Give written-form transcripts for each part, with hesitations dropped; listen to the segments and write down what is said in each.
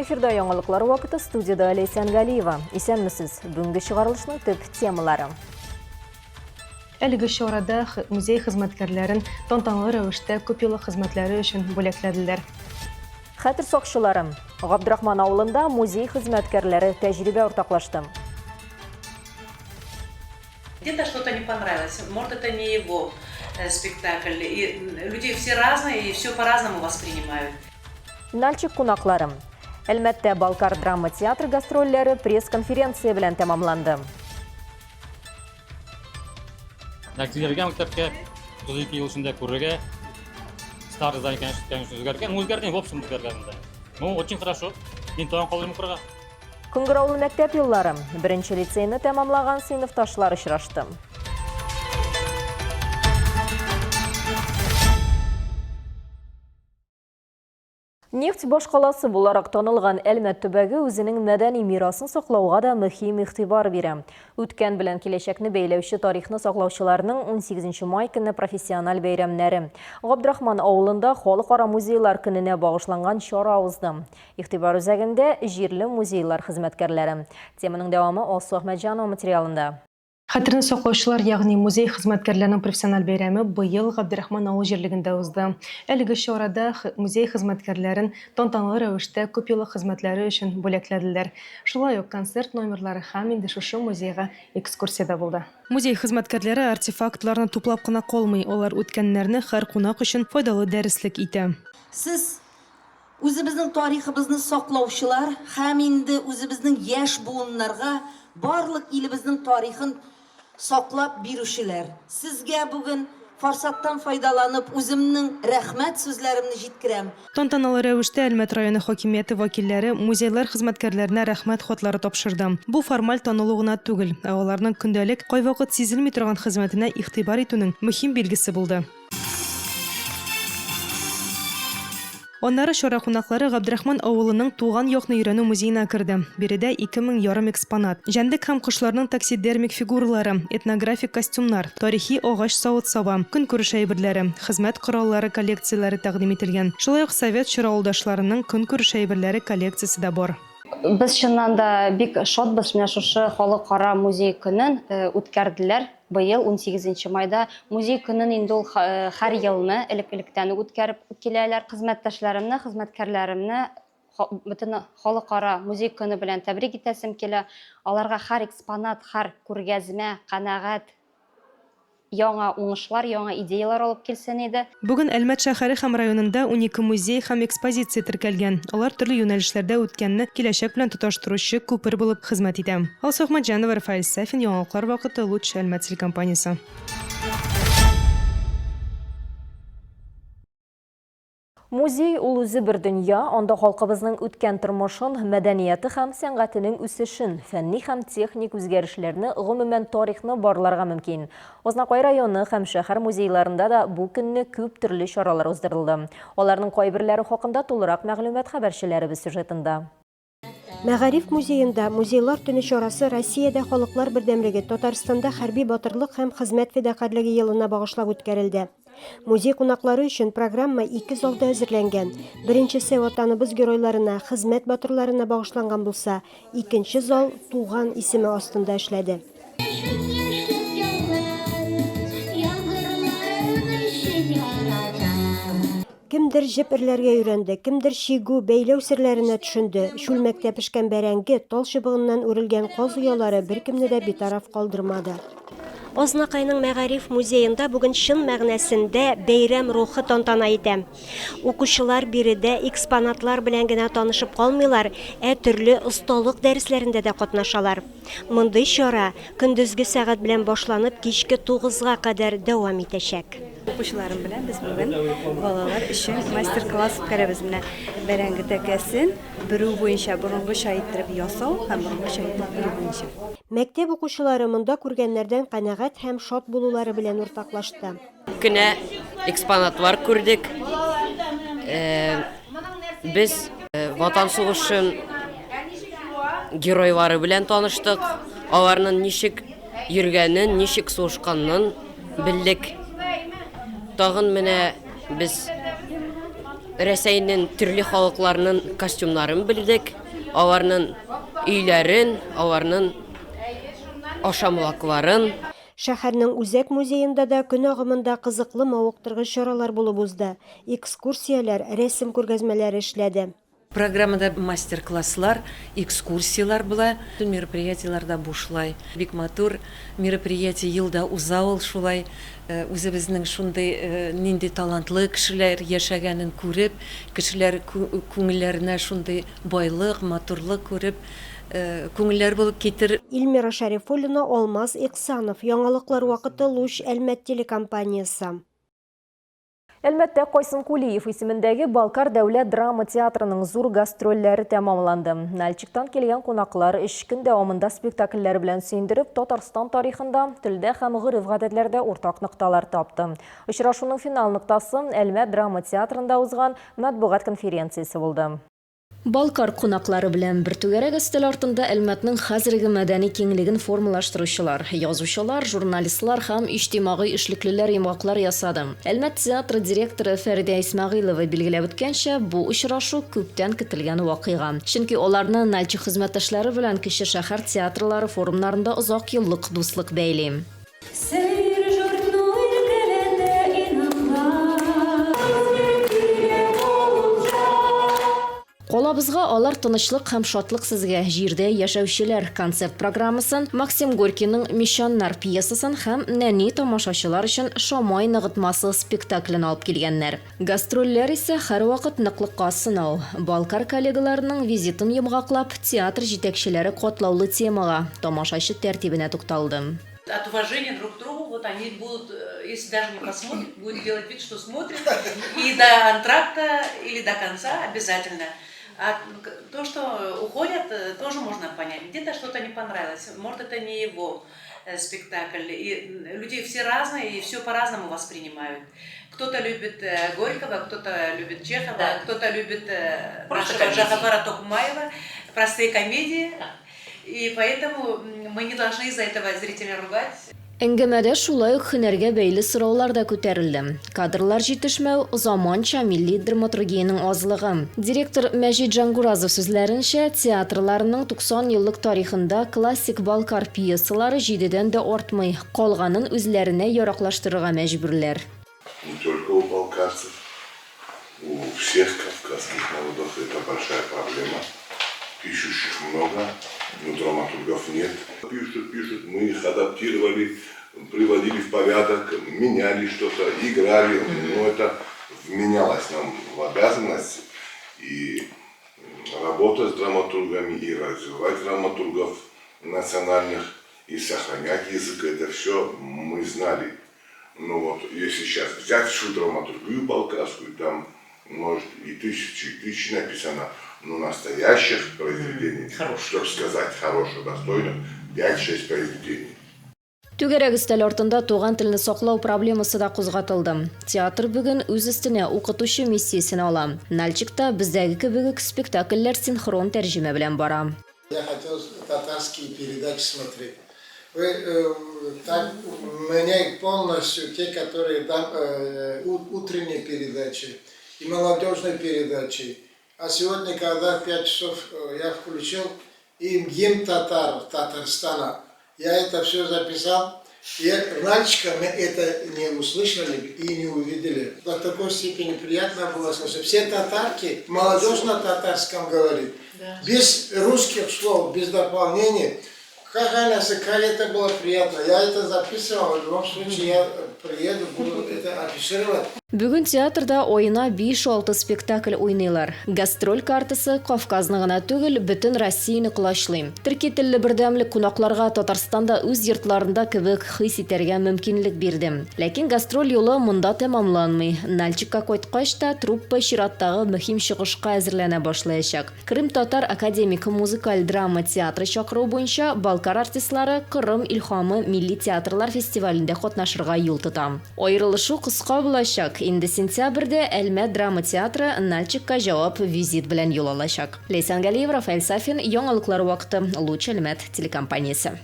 Эфирда яңалыклар вакыты, студияда Алейсан Галиева. Исәнмесез, бүгінгі шығарылышның төп темалары. Әлеге чарада музей хезмәткәрләрен тантаналы рәвештә күпьеллык хезмәтләре өчен бүләкләделәр. Хәтер сакчыларым, Габдрахман авылында музей хезмәткәрләре тәҗрибә уртаклашты. Где-то что-то не понравилось, может это не его спектакль. И люди все разные и все по-разному воспринимают. Нальчик кунакларым. Әлмәттә Балкар драма театры гастрольләре пресс-конференция белән тәмамланды. Нәтиҗәләргә мәктәпкә 32 ел эчендә күрергә старый здание, конечно, үзгәргән, в общем, үзгәргән. Ну, очень хорошо. Мин тагын калырмын укырга. Күнгер мәктәп еллары. Беренче лицейны тәмамлаган сыйныфташлар очрашты. Нефть башкаласы буларак танылган Әлмәт төбәге үзенең мәдәни мирасын саклауга да мөһим игътибар бирә. Үткән белән киләчәкне бәйләүче тарихны саклаучыларның 18 май көнне профессиональ бәйрәмнәре. Габдрахман авылында халыкара музейлар көненә багышланган чара узды. Игътибар үзәгендә җирле музейлар хезмәткәрләре. Теманың дәвамы Алсу Әхмәтҗанова материалында. Хәтерне саклаучылар, ягъни музей хезмәткәрләренең профессиональ бәйрәме быел Габдрахман авыл җирлегендә узды. Әлеге чарада музей хезмәткәрләрен тантаналы рәвештә күпьеллык хезмәтләре өчен бүләкләделәр. Шулай ук концерт номерлары һәм инде шушы музейга экскурсияда булды. Музей хезмәткәрләре артефактларны туплап кына калмый, алар үткәннәрне һәр кунак өчен файдалы дәреслек итә. Сез үзебезнең тарихыбызны саклаучылар һәм инде үзебезнең яшь буыннарга барлык илебезнең тарихын саклап бирүчеләр. Сезгә бүген форсаттан файдаланып үземнең рәхмәт сүзләремне җиткерәм. Тантаналы рәвештә Әлмәт районы хакимияте вәкилләре музейлар хезмәткәрләренә рәхмәт хатлары тапшырды. Бу формаль танылу гына түгел, ә аларның көндәлек кайвакыт сизелми торган хезмәтенә игътибар итүнең мөһим билгесе булды. Оннары чара кунаклары Габдрахман авылының туган якны өйрәнү музеена керде. Биредә 2000 ярым экспонат. Җәнлек һәм кошларның таксидермик фигуралары, этнографик костюмнар, тарихи агач савыт-саба, көнкүреш әйберләре, хезмәт кораллары коллекцияләре тәкъдим ителгән. Шулай ук совет чыралдашларының көнкүреш әйберләре коллекциясе дә бар. Без чыннан да бик шатбыз, менә шушы халыкара музей көнен үткәрделәр. Быел 18 майда музей көнен инде ул һәр елны элек-электән үткәреп киләләр. Хезмәттәшләремне, хезмәткәрләремне бөтен халыкара музей көне белән тәбрик итәсем килә. Аларга һәр экспонат, һәр күргәзмә, канәгать, яңа уңышлар, яңа идеялар алып килсен иде. Бүген Әлмәт шәһәре һәм районында 12 музей һәм экспозиция теркәлгән. Алар төрле юнәлешләрдә үткәнне киләчәк белән тоташтыручы күпер булып хезмәт итә. Алсу Әхмәтҗанова, Рафаэль Сафин, яңалыклар вакыты, Луч Әлмәт телекомпаниясе. Музей ул үзе бер дөнья, анда халкыбызның үткән тормышын, мәдәнияте һәм сәнгатенең үсешен, фәнни һәм техник үзгәрешләрне, гомумән тарихны барларга мөмкин. Ознакай районы һәм шәһәр музейларында да бу көнне күп төрле чаралар уздырылды. Аларның кайберләре хакында тулырак мәгълүмат хәбәрчеләребез сюжетында. Мәгариф музеенда музейлар төне чарасы Россиядә халыклар бердәмлеге, Татарстанда хәрби батырлык һәм хезмәт фидакарьлеге елына багышлап үткәрелде. Музей кунаклары өчен программа 2 залда әзерләнгән. Беренчесе ватаныбыз геройларына, хезмәт батырларына багышланган булса, икенче зал туган исеме астында эшләде. Кемдер җеп эрләргә өйрәнде, кемдер чигү, бәйләү серләренә төшенде. Шүлмәктә пешкән бәрәңге, тал чыбыгыннан үрелгән каз оялары беркемне дә битараф калдырмады. Ознакайның мәгариф музеенда бүген чын мәгънәсендә бәйрәм рухы тантана итә. Укучылар биредә экспонатлар белән генә танышып калмыйлар, ә төрле осталык дәресләрендә дә катнашалар. Мондый чара көндезге сәгать белән башланып, кичке 9-га кадәр дәвам итәчәк. Укучыларым белән без бүген балалар өчен мастер-класс үткәрәбез. Менә бәрәңге тәкәсен бирү буенча борынгыча иттереп ясау һәм борынгыча иттереп бирү буенча. Мәктәп укучылары монда күргәннәрдән канәгать һәм шат булулары белән уртаклашты. Көнә экспонатлар күрдек. Без ватан сугышы геройлары белән таныштык. Аларның ничек йөргәнен, ничек сугышканын белдек. Тагын менә без Рәсәйнең төрле халыкларының костюмнарын белдек. Аларның өйләрен, аларның ашамлыкларын. Шәһәрнең Үзәк музеенда да көн агымында кызыклы мавыктыргыч чаралар булып узды. Экскурсияләр, рәсем күргәзмәләре эшләде. Программада мастер-класслар, экскурсиялар була. Мероприятиеларда бушлай. Бик матур мероприятие елда узавыл шулай. Үзебезнең шундый нинди талантлы кешеләр яшәгәнен күреп, кешеләр күңелләренә шундый байлык, матурлык күреп, күңелләр булып китер. Илмира Шарифуллина, Алмаз Ихсанов. Яңалыклар вакыты Луч Әлмәт телекомпаниясы. Әлмәттә Койсын Кулиев исемендәге Балкар дәүләт драма театрының зур гастрольләре тәмамланды. Нальчиктан келген кунаклар 3 көн дәвамында спектакльләр белән сөендереп, Татарстан тарихында, телдә һәм гырыф-гадәтләрдә уртак нокталар тапты. Очрашуның финал ноктасы Әлмәт драма театрында узган матбугат конференциясе булды. Балкар кунаклары белән бер түгәрәк өстәл артында Әлмәтнең хәзерге мәдәни киңлеген формалаштыручылар, язучылар, журналистлар һәм иҗтимагый эшлеклеләр йомгаклар ясады. Әлмәт театры директоры Фәридә Исмәгыйлова билгеләп үткәнчә, бу очрашу күптән көтелгән вакыйга. Чөнки аларны Нальчик хезмәттәшләре белән кече шәһәр театрлары форумнарында озак еллык дуслык бәйли. Колабызга алар тынычлык һәм шатлык сезгә җирдә яшәүчеләр концерт программасын, Максим Горькийның Мишаннар пьесасын һәм нәни тамашачылар өчен Шамай ныгытмасы спектаклен алып килгәннәр. Гастрольләр исә һәрвакыт ныклыкка сынау. Балкар коллегаларының визитын йомгаклап, театр җитәкчеләре катлаулы темага, тамашачы тәртибенә тукталды. От уважения друг к другу, вот они будут, если даже не посмотрят, будут делать вид, что смотрят, и до антракта или до конца обязательно. А то, что уходят, тоже можно понять. Где-то что-то не понравилось, может, это не его спектакль. И люди все разные, и все по-разному воспринимают. Кто-то любит Горького, кто-то любит Чехова, кто-то любит нашего Жахафара Токмаева, простые комедии. И поэтому мы не должны из-за этого зрителя ругать. Әңгәмәдә шулай ук һөнәргә бәйле сораулар да күтәрелде. Кадрлар җитешмәү, заманча милли драматургияның азлыгы. Директор Мәҗит Жангуразов сүзләренчә, театрларының 90 еллык тарихында классик Балкар пьесалары 7дән дә артмый, калганын үзләренә яраклаштырырга мәҗбүрләр. Не только у балкарцев, у всех кавказских народов это большая проблема. Пишущих много, но драматургов нет. Пишут, мы их адаптировали, приводили в порядок, меняли что-то, играли. Но это вменялось нам в обязанность. И работа с драматургами, и развивать драматургов национальных, и сохранять язык, это все мы знали. Но вот если сейчас взять всю драматургию балкарскую, там может и тысячи написано, но настоящих произведений, чтобы сказать хорошо, достойно, 5-6 произведений. Түгәрәк өстәл артында туган телне саклау проблемасы да кузгатылды. Театр бүген үз өстенә укытучы миссиясен ала. Нальчикта бездәге кебек спектакльләр синхрон тәрҗемә белән бара. Я хотел татарские передачи смотреть. Вы так меняете полностью те, которые утренние передачи и молодежные передачи. А сегодня, когда в 5 часов я включил им гимн Татарстана, я это все записал, и раньше мы это не услышали и не увидели. До такой степени приятно было слышать. Все татарки, молодежь на татарском говорит, без русских слов, без дополнений. Как это было приятно. Я это записывал, в любом случае я приеду, буду это афишировать. Бүген театрда ойына 5-6 спектакль уйныйлар. Гастроль картасы Кавказны гына түгел, бөтен Россияны кулачлый. Төрки телле бердәмлек кунакларга Татарстанда үз йортларында кебек хис итәргә мөмкинлек бирде. Ләкин гастроль юлы монда тәмамланмый. Нальчикка кайткач та труппа чираттагы мөһим чыгышка әзерләнә башлаячак. Крым татар академик музыкаль драма театры чакыру буенча Балкар артистлары Кырым илһамы милли театрлар фестивалендә катнашырга юл тота. Аерылышу кыска булачак. Инде сентябрьдә Әлмәт драма театры Нальчикка җавап визит белән юл алачак. Лейсан Галиев, Рафаэль Сафин, яңалыклар вакыты, Луч Әлмәт телекомпаниясе.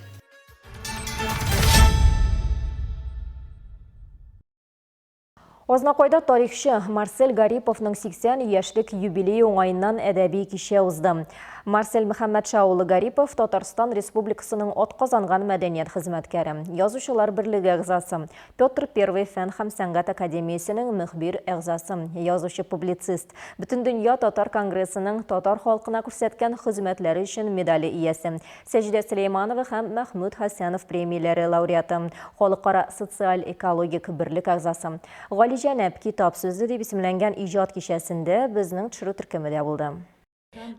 Ознакойда тарихчы Марсель Гариповның 80 яшьлек юбилей уңайыннан әдәби кичә узды. Марсель Мөхәммәтшаулы Гарипов Татарстан Республикасының атказанган мәдәният хезмәткәре, язучылар берлеге әгъзасы, Петр I фән һәм сәнгать академиясенең мөхбир әгъзасы, язучы-публицист, Бөтен дөнья татар конгрессының татар халкына күрсәткән хезмәтләре өчен медале иясе, Сәҗидә Сөләйманова һәм Мәхмүд Хәсәнов премияләре лауреаты, Халыкара социаль-экологик берлек әгъзасы. Галиҗәнәп китап сүзе дип исемләнгән иҗат кичәсендә безнең төшерү төркемендә булды.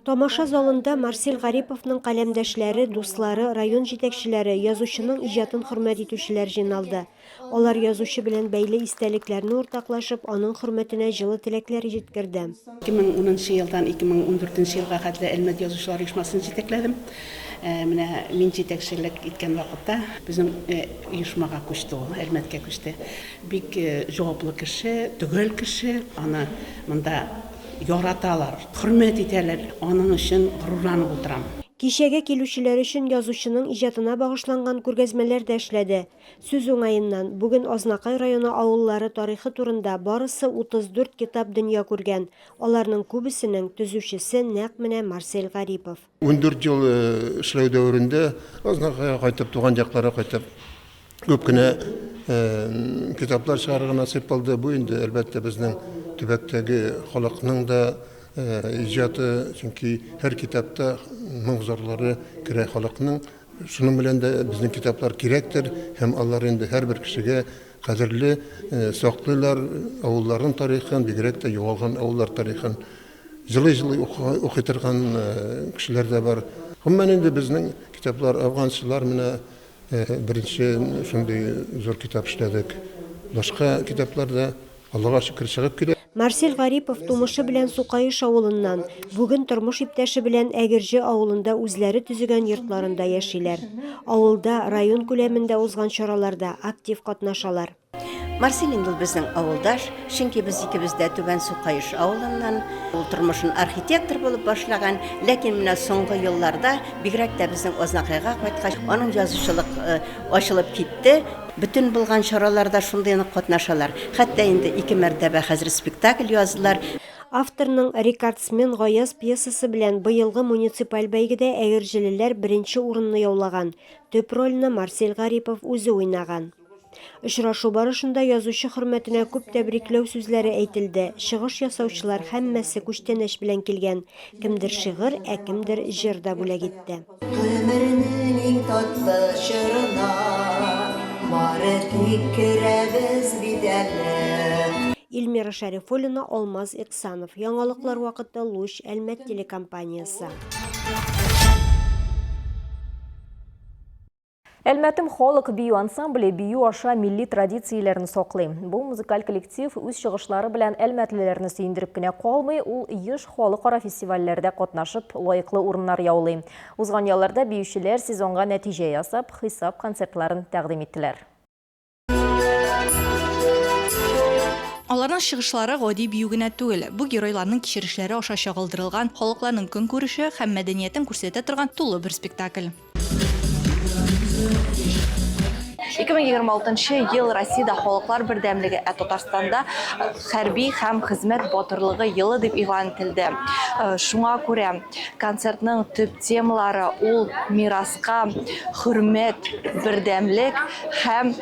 Тамаша залында Марсель Гариповның каләмдәшләре, дуслары, район җитәкчеләре, язучының иҗатын хөрмәт итүчеләр җыйналды. Алар язучы белән бәйле истәлекләрне уртаклашып, аның хөрмәтенә җылы теләкләр җиткерде. 2010 елдан 2014 елга хәтле Әлмәт язучылар оешмасын җитәкләдем. Менә мин җитәкчелек иткән вакытта безнең оешмага күчте ул, Әлмәткә күчте. Бик җаваплы кеше, төгәл кеше, аны монда яраталар, хөрмәт итәләр. Аның өчен горурланып утырам. Кичәгә килүчеләр өчен язучының иҗатына багышланган күргәзмәләр дә эшләде. Сүз уңаеннан бүген Азнакай районы авыллары тарихы турында барысы 34 китап дөнья күргән. Аларның күбесенең төзүчесе нәкъ менә Марсель Гарипов. 14 ел эшләү дәверендә Азнакайга кайтып, туган якларга кайтып, күп кенә китаплар чыгарырга насыйп булды. Бу инде әлбәттә безнең төбәктәге халыкның да иҗаты, чөнки һәр китапта моңзарлары керә халыкның. Шуның белән дә безнең китаплар кирәктер, һәм алар инде һәрбер кешегә кадерле саклыйлар авылларның тарихын, бигрәк тә югалган авыллар тарихын. Җылы-җылы укый торган кешеләр дә бар. Гомумән инде безнең китаплар афганчылар менә беренче шундый зур китап эшләдек. Башка китапларда Аллага шөкер чыгып килә. Марсель Гарипов тумышы белән Сукаеш авылыннан, бүген тормыш иптәше белән Әгерҗе авылында үзләре төзегән йортларында яшиләр. Авылда, район күләмендә узган чараларда актив катнашалар. Марсель инде безнең авылдаш, чөнки без икебез дә Түбән Сукаеш авылыннан. Ул тормышын архитектор булып башлаган, ләкин менә соңгы елларда бигрәк тә безнең Азнакайга кайткач, аның язучылык ачылып китте. Bütün булган чараларда шундый катнашалар. Хәтта инде 2 мәртәбә хәзер спектакль яздылар. Авторның «Рекордсмен» Гаяз пьесасы белән быелгы муниципаль бәйгедә әгерҗелеләр беренче урынны яулаган. Төп рольне Марсель Гарипов үзе уйнаган. Очрашу барышында язучы хөрмәтенә күп тәбрикләү сүзләре әйтелде. Чыгыш ясаучылар һәммәсе күчтәнәш белән килгән. Кемдер шигырь, ә кемдер җырда бүләк итте. Илмира Шәрифуллина, Алмаз Ихсанов. Яңалыклар вакыты Луч, Әлмәт телекомпаниясы. Әлмәтем халык бию ансамбле бию аша милли традицияләрен саклый. Бу музыкаль коллектив үз чыгышлары белән әлмәтлеләрне сөендереп кенә калмый, ул еш халыкара фестивальләрдә катнашып, лаеклы урыннар яулый. Узган елларда биючеләр сезонга нәтиҗә ясап, хисап концертларын тәкъдим иттеләр. Аларның чыгышлары гади бию генә түгел. Бу геройларның кичерешләре аша чагылдырылган, халыкларның көнкүреше һәм мәдәниятен күрсәтә торган тулы бер спектакль. 2026 ел Россиядә халыклар бердәмлеге, ә Татарстанда хәрби һәм хезмәт батырлыгы елы дип игълан ителде. Шуңа күрә концертның төп темалары ул мираска, хөрмәт, бердәмлек һәм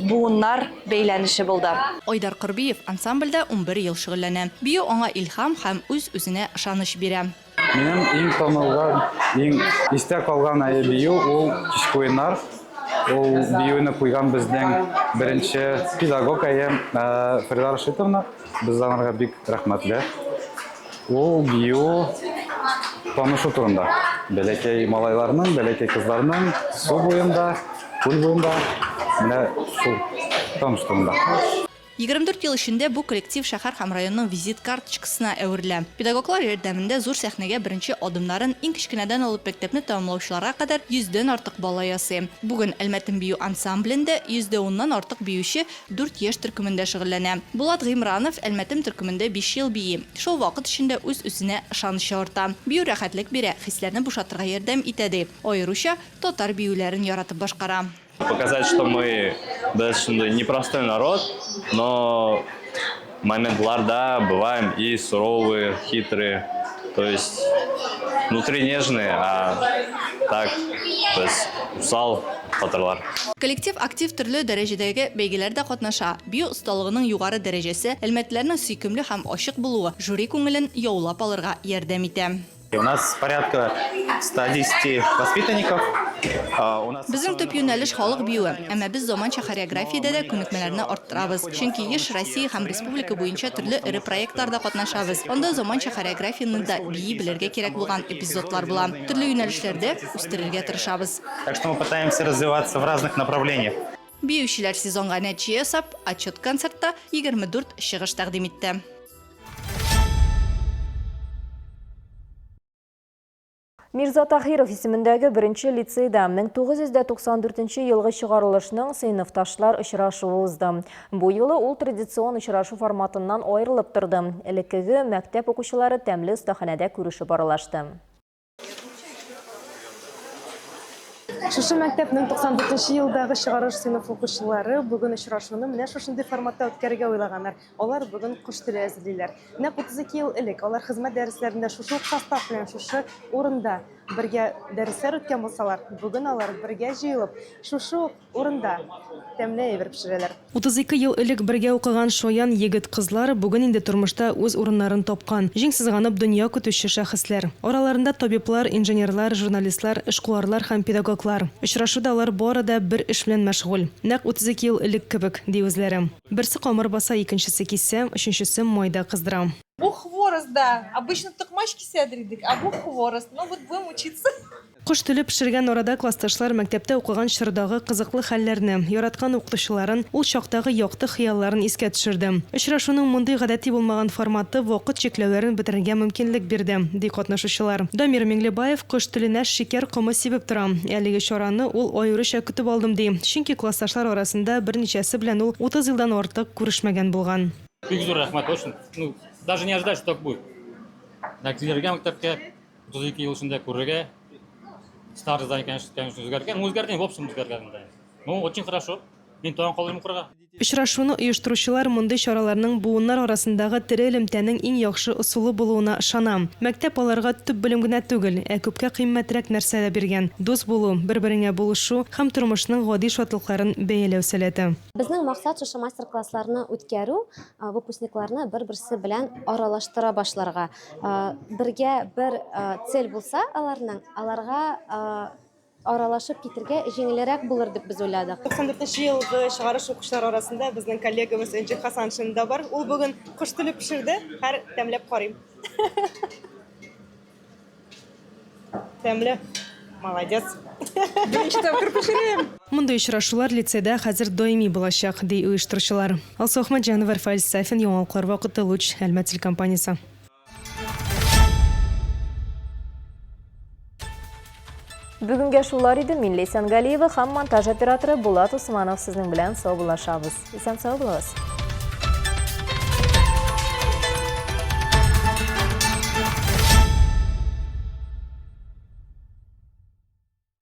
буыннар бәйләнеше булды. Айдар Кырбиев ансамбльдә 11 ел шөгыльләнә. Бию аңа илһам һәм үз-үзенә ышаныч бирә. Минем иң танылган, иң истә калган бию ул кичке уеннар. Ул биюне куйган безнең беренче педагог әйем Фрида Рашитовна. Без аңарга бик рәхмәтле. Ул бию танышу турында. Бәләкәй малайларның, бәләкәй кызларның су буенда, күл буенда менә шул танышу турында. 24 ел эчендә бу коллектив шәһәр һәм районның визит карточкасына әверелә. Педагоглар ярдәмендә зур сәхнәгә беренче адымнарын иң кечкенәдән алып мәктәпне тәмамлаучыларга кадәр 100дән артык бала ясый. Бүген Әлмәтем бию ансамблендә 110ннан артык биюче 4 яшь төркемендә шөгыльләнә. Булат Гыймранов Әлмәтем төркемендә 5 ел бии. Шул вакыт эчендә үз-үзенә ышаныч арта. Бию рәхәтлек бирә, хисләрне бушатырга ярдәм итә ди. Аеруча татар биюләрен яратып башкара. Показать, что мы Біз шынды непростой народ, но моментларда бываем и суровые, хитрые. То есть внутри нежные, а так біз усал батырлар. Коллектив актив түрлі дәрежедегі бәйгелерді қатнаша. Бию ұсталығының юғары дәрежесі әлмәтлерінің сүйкімлі һәм ашық болуы жюри көңілін яулап алырға ярдәм итә. У нас порядка 110 воспитанников. Безнең төп юнәлеш халык биюе, әмма без заманча хореографиядә дә күнекмәләрне арттырабыз. Чөнки еш Россия һәм республика буенча төрле ире проектларда катнашабыз. Анда заманча хореографияны да бии белергә кирәк булган эпизодлар була. Төрле юнәлешләрдә үстерергә тырышабыз. Так что мы пытаемся развиваться в разных направлениях. Биючеләр сезонга нәтиҗә ясап, отчет концертта 24 чыгыш тәкъдим итте. Мирза Тахиров исемендәге беренче лицейда 1994 елгы чыгарылышның сыйныфташлар очрашуы узды. Бу юлы ул традицион очрашу форматыннан аерылып торды. Элеккеге мәктәп укучылары тәмле остаханәдә күрешеп аралашты. Шушы мәктәпнең 94 елдагы чыгарыш сыйныф укучылары бүген очрашуны менә шушындый форматта үткәрергә уйлаганнар. Алар бүген кош теле әзерлиләр. Нәкъ 32 ел элек алар хезмәт дәресләрендә шушы состав белән шушы урында бергә дәресләр үткән булсалар, бүген алар бергә җыелып, шушы урында тәмле әйбер пешерәләр. 32 ел элек бергә укыган шаян егет-кызлар бүген инде тормышта үз урыннарын тапкан. Җиңсезганып дөнья көтүче шәхесләр. Араларында табиблар, инженерлар, журналистлар, эшкуарлар һәм педагоглар. Очрашуда алар бары да бер эш белән мәшгуль. Нәкъ 32 ел элек кебек, ди үзләре. Берсе камыр баса, икенчесе кисә, өченчесе майда кыздыра. Бу хворост, да. Обычно токмачки седридик, а бу хворост. Ну вот будем учиться. Кош теле пешергән арада классташлар мәктәптә укыган чордагы кызыклы хәлләрне, яраткан укытучыларын, ул чактагы якты хыялларын искә төшерде. Очрашуның мондый гадәти булмаган форматы вакыт чикләүләрен бетерергә мөмкинлек бирде, ди катнашучылар. Дамир Миңлебаев кош теленә шикәр комы сибеп тора. Әлеге чараны ул аеруча көтеп алдым ди. Чөнки классташлар арасында берничәсе белән ул 30 елдан артык күрешмәгән булган. Бик зур рәхмәт, очень. Даже не ожидать, что так будет. Нәтиҗәләргә мәктәпкә 32 ел эчендә күрергә. Старый здание, конечно, үзгәргән. Үзгәргән, в общем, үзгәргән. Ну, очень хорошо. Мин тагын калырмын укырга. Очрашуны оештыручылар мондый чараларның буыннар арасындагы тере элемтәнең иң яхшы усулы булуына ышана. Мәктәп аларга төп белем генә түгел, ә күпкә кыйммәтрәк нәрсәләр биргән. Дус булу, бер-береңә булышу һәм тормышның гади шатлыкларын бәяләү сәләте. Безнең максат шушы мастер-классларны үткәрү, выпускникларны бер-берсе белән аралаштыра башларга. Бергә бер цель булса, аларга аралашып китергә җиңелрәк булыр дип без уйладык. 94 елгы чыгарыш укучылар арасында безнең коллегабыз Энҗи Хасаншин да бар. Ул бүген кош теле пешерде, һәр тәмләп карыйм. Тәмле. Молодец. Беренче тапкыр пешерәм. Мондай очрашулар лицейда хәзер даими булачак, ди оештыручылар. Алсу Ахмаджанова, Рафаэль Сафин, Яңалыклар вакыты Луч, Әлмәт телекомпаниясе. Бүгінге шулар иде. Мин Лейсан Галиева һәм монтаж операторы Булат Усманов сезнең белән сау булашабыз. Исән сау булыгыз.